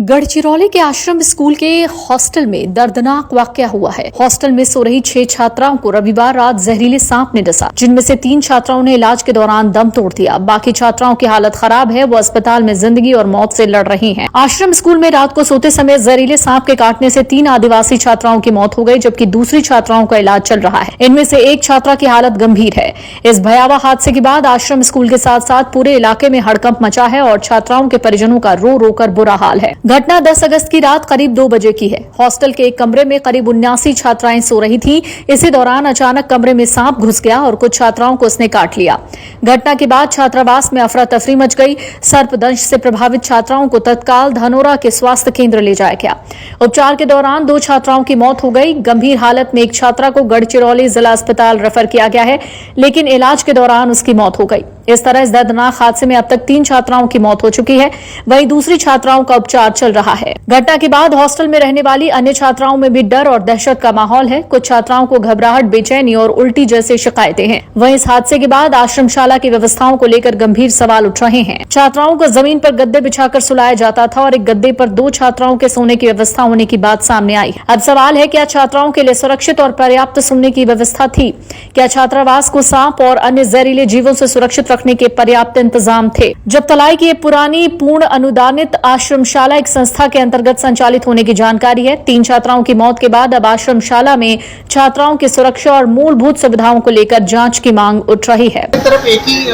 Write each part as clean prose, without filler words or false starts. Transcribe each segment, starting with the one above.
गढ़चिरौली के आश्रम स्कूल के हॉस्टल में दर्दनाक वाकया हुआ है। हॉस्टल में सो रही 6 छात्राओं को रविवार रात जहरीले सांप ने डसा, जिनमें से 3 छात्राओं ने इलाज के दौरान दम तोड़ दिया। बाकी छात्राओं की हालत खराब है, वो अस्पताल में जिंदगी और मौत से लड़ रही हैं। आश्रम स्कूल में रात को सोते समय जहरीले सांप के काटने से 3 आदिवासी छात्राओं की मौत हो गई, जबकि दूसरी छात्राओं का इलाज चल रहा है। इनमें से एक छात्रा की हालत गंभीर है। इस भयावह हादसे के बाद आश्रम स्कूल के साथ साथ पूरे इलाके में हड़कंप मचा है और छात्राओं के परिजनों का रो रो कर बुरा हाल है। घटना 10 अगस्त की रात करीब 2 बजे की है। हॉस्टल के एक कमरे में करीब 79 छात्राएं सो रही थीं। इसी दौरान अचानक कमरे में सांप घुस गया और कुछ छात्राओं को उसने काट लिया। घटना के बाद छात्रावास में अफरा तफरी मच गई। सर्पदंश से प्रभावित छात्राओं को तत्काल धनोरा के स्वास्थ्य केंद्र ले जाया गया। उपचार के दौरान 2 छात्राओं की मौत हो गई। गंभीर हालत में एक छात्रा को गढ़चिरौली जिला अस्पताल रेफर किया गया है, लेकिन इलाज के दौरान उसकी मौत हो गई। इस तरह इस दर्दनाक हादसे में अब तक 3 छात्राओं की मौत हो चुकी है, वहीं दूसरी छात्राओं का उपचार चल रहा है। घटना के बाद हॉस्टल में रहने वाली अन्य छात्राओं में भी डर और दहशत का माहौल है। कुछ छात्राओं को घबराहट, बेचैनी और उल्टी जैसी शिकायतें हैं। वहीं इस हादसे के बाद आश्रमशाला की व्यवस्थाओं को लेकर गंभीर सवाल उठ रहे हैं। छात्राओं को जमीन पर गद्दे बिछाकर सुलाया जाता था और एक गद्दे पर 2 छात्राओं के सोने की व्यवस्था होने की बात सामने आई। अब सवाल है, क्या छात्राओं के लिए सुरक्षित और पर्याप्त सोने की व्यवस्था थी? क्या छात्रावास को सांप और अन्य जहरीले जीवों से सुरक्षित रखने के पर्याप्त इंतजाम थे? जब तलाई की पुरानी पूर्ण अनुदानित आश्रमशाला एक संस्था के अंतर्गत संचालित होने की जानकारी है। 3 छात्राओं की मौत के बाद अब आश्रमशाला में छात्राओं की सुरक्षा और मूलभूत सुविधाओं को लेकर जांच की मांग उठ रही है। एक तरफ एक ही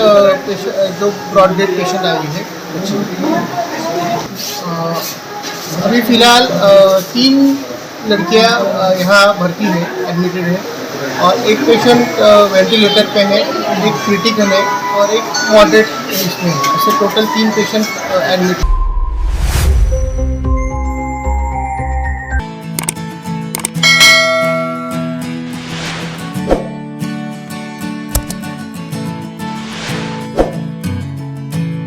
जो ब्रॉड डेड पेशेंट आई है, अभी फिलहाल 3 लड़कियां यहाँ भर्ती है, एडमिटेड है, और एक पेशेंट वेंटिलेटर पे है, एक क्रिटिकल है और एक मॉडरेट इसमें है। ऐसे टोटल 3 पेशेंट एडमिट।